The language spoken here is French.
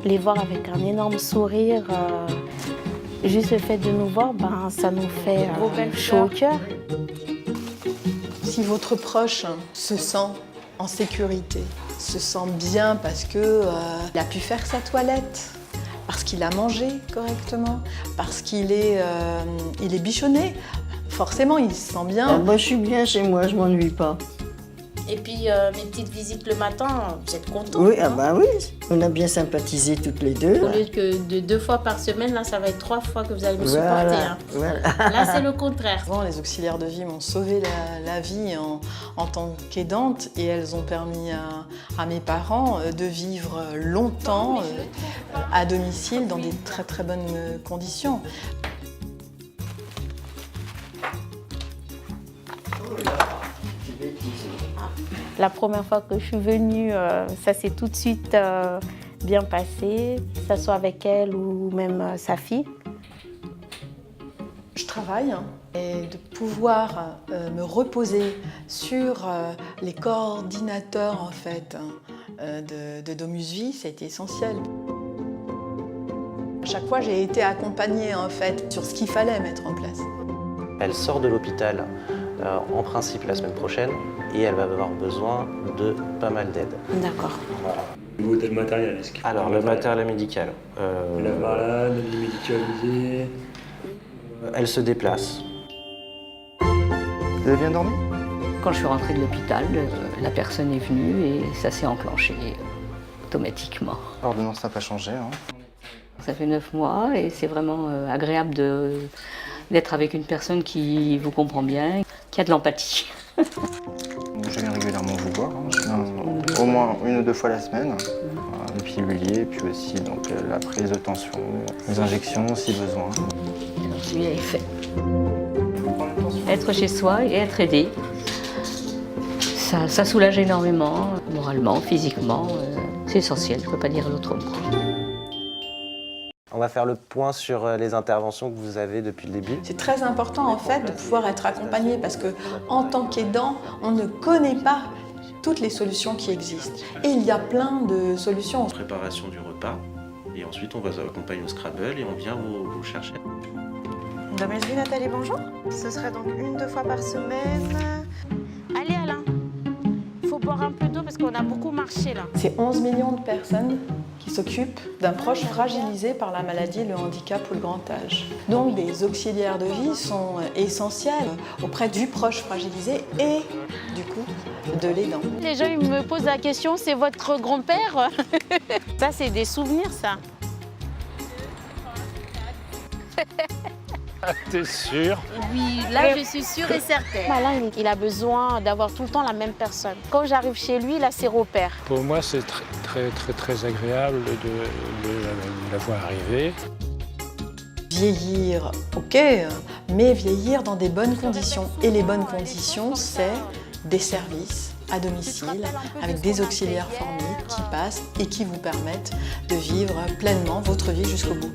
les voir avec un énorme sourire, juste le fait de nous voir, ça nous fait chaud au cœur. Si votre proche se sent en sécurité, se sent bien parce qu'il a pu faire sa toilette, parce qu'il a mangé correctement, parce qu'il est bichonné, forcément il se sent bien. Moi je suis bien chez moi, je m'ennuie pas. Et puis mes petites visites le matin, vous êtes contents? Oui, oui, on a bien sympathisé toutes les deux. Au lieu que de 2 fois par semaine, là ça va être 3 fois que vous allez me supporter. Voilà, Hein. voilà. Là c'est le contraire. Avant, les auxiliaires de vie m'ont sauvé la vie en tant qu'aidante et elles ont permis à mes parents de vivre longtemps à domicile dans des très très bonnes conditions. La première fois que je suis venue, ça s'est tout de suite bien passé, que ce soit avec elle ou même sa fille. Je travaille et de pouvoir me reposer sur les coordinateurs en fait, de Domus Vie, c'était essentiel. À chaque fois, j'ai été accompagnée en fait sur ce qu'il fallait mettre en place. Elle sort de l'hôpital en principe la semaine prochaine et elle va avoir besoin de pas mal d'aide. D'accord. Au niveau du matériel, est-ce qu'il y a Alors, le matériel médical. la malade, les médicalisés. Elle se déplace. Vous avez bien dormi? Quand je suis rentrée de l'hôpital, la personne est venue et ça s'est enclenché automatiquement. L'ordonnance n'a pas changé. Hein. Ça fait 9 mois et c'est vraiment agréable d'être avec une personne qui vous comprend bien, qui a de l'empathie. Je viens régulièrement vous voir. Hein. Je viens au moins 1 ou 2 fois la semaine. Le pilulier, puis aussi donc, la prise de tension, les injections si besoin. C'est bien fait. Être chez soi et être aidé, ça soulage énormément, moralement, physiquement. C'est essentiel, je ne peux pas dire autrement. On va faire le point sur les interventions que vous avez depuis le début. C'est très important en fait de pouvoir être accompagné parce que en tant qu'aidant, on ne connaît pas toutes les solutions qui existent. Et il y a plein de solutions. Préparation du repas et ensuite on va vous accompagner au Scrabble et on vient vous chercher. Domus Vie, Nathalie, bonjour. Ce serait donc 1-2 fois par semaine. Allez Alain, il faut boire un peu d'eau parce qu'on a beaucoup marché là. C'est 11 millions de personnes qui s'occupent d'un proche fragilisé par la maladie, le handicap ou le grand âge. Donc des auxiliaires de vie sont essentiels auprès du proche fragilisé et du coup de l'aidant. Les gens ils me posent la question, c'est votre grand-père? Ça c'est des souvenirs ça. T'es sûr? Oui, là je suis sûre et certaine. Alain, il a besoin d'avoir tout le temps la même personne. Quand j'arrive chez lui, là c'est repère. Pour moi, c'est très agréable de la voir arriver. Vieillir, ok, mais vieillir dans des bonnes conditions. Et les bonnes conditions, c'est des services à domicile avec des auxiliaires formés qui passent et qui vous permettent de vivre pleinement votre vie jusqu'au bout.